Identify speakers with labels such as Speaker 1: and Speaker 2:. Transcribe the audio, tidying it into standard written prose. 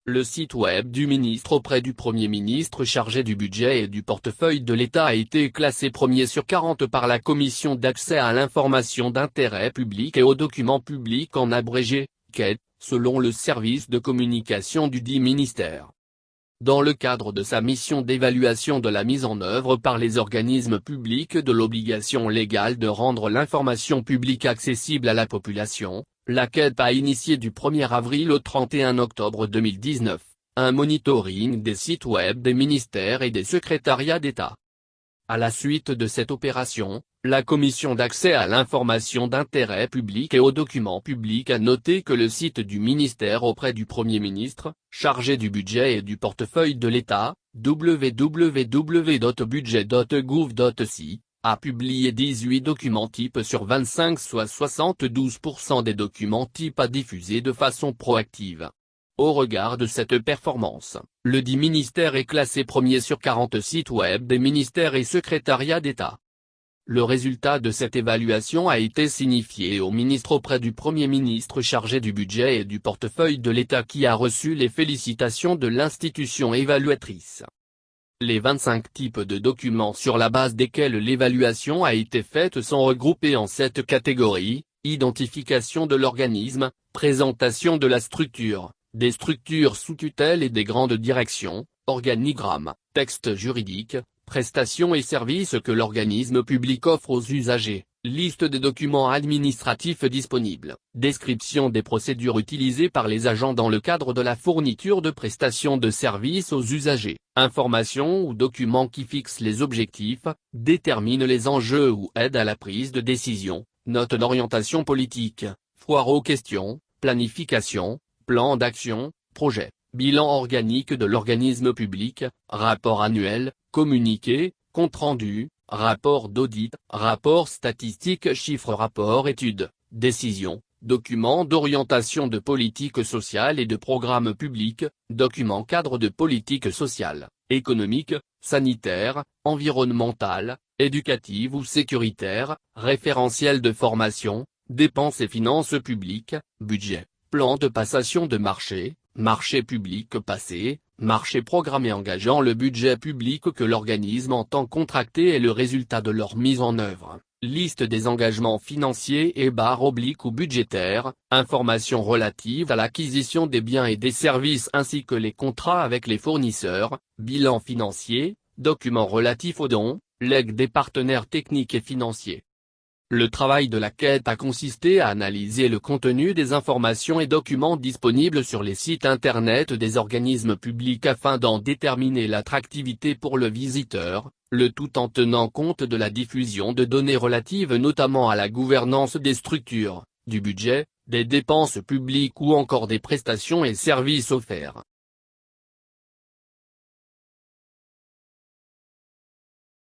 Speaker 1: Le site web du ministre auprès du Premier ministre chargé du budget et du portefeuille de l'État a été classé premier sur 40 par la Commission d'accès à l'information d'intérêt public et aux documents publics en abrégé, CAID, selon le service de communication du dit ministère. Dans le cadre de sa mission d'évaluation de la mise en œuvre par les organismes publics de l'obligation légale de rendre l'information publique accessible à la population, la CAID a initié du 1er avril au 31 octobre 2019, un monitoring des sites web des ministères et des secrétariats d'État. À la suite de cette opération, la Commission d'accès à l'information d'intérêt public et aux documents publics a noté que le site du ministère auprès du Premier ministre, chargé du budget et du portefeuille de l'État, www.budget.gouv.ci, a publié 18 documents types sur 25, soit 72% des documents types à diffuser de façon proactive. Au regard de cette performance, le dit ministère est classé premier sur 40 sites web des ministères et secrétariats d'État. Le résultat de cette évaluation a été signifié au ministre auprès du Premier ministre chargé du budget et du portefeuille de l'État qui a reçu les félicitations de l'institution évaluatrice. Les 25 types de documents sur la base desquels l'évaluation a été faite sont regroupés en 7 catégories: identification de l'organisme, présentation de la structure, des structures sous tutelle et des grandes directions, organigramme, texte juridique, prestations et services que l'organisme public offre aux usagers, liste des documents administratifs disponibles, description des procédures utilisées par les agents dans le cadre de la fourniture de prestations de services aux usagers, informations ou documents qui fixent les objectifs, déterminent les enjeux ou aident à la prise de décision, notes d'orientation politique, foire aux questions, planification, plan d'action, projet, bilan organique de l'organisme public, rapport annuel, communiqué, compte-rendu, rapport d'audit, rapport statistique, chiffres, rapport études, décision, document d'orientation de politique sociale et de programme public, document cadre de politique sociale, économique, sanitaire, environnementale, éducative ou sécuritaire, référentiel de formation, dépenses et finances publiques, budget, plan de passation de marché, marché public passé, marché programmé engageant le budget public que l'organisme entend contracter et le résultat de leur mise en œuvre, liste des engagements financiers et / ou budgétaires, informations relatives à l'acquisition des biens et des services ainsi que les contrats avec les fournisseurs, bilan financier, documents relatifs aux dons, legs des partenaires techniques et financiers. Le travail de la CAID a consisté à analyser le contenu des informations et documents disponibles sur les sites internet des organismes publics afin d'en déterminer l'attractivité pour le visiteur, le tout en tenant compte de la diffusion de données relatives notamment à la gouvernance des structures, du budget, des dépenses publiques ou encore des prestations et services offerts.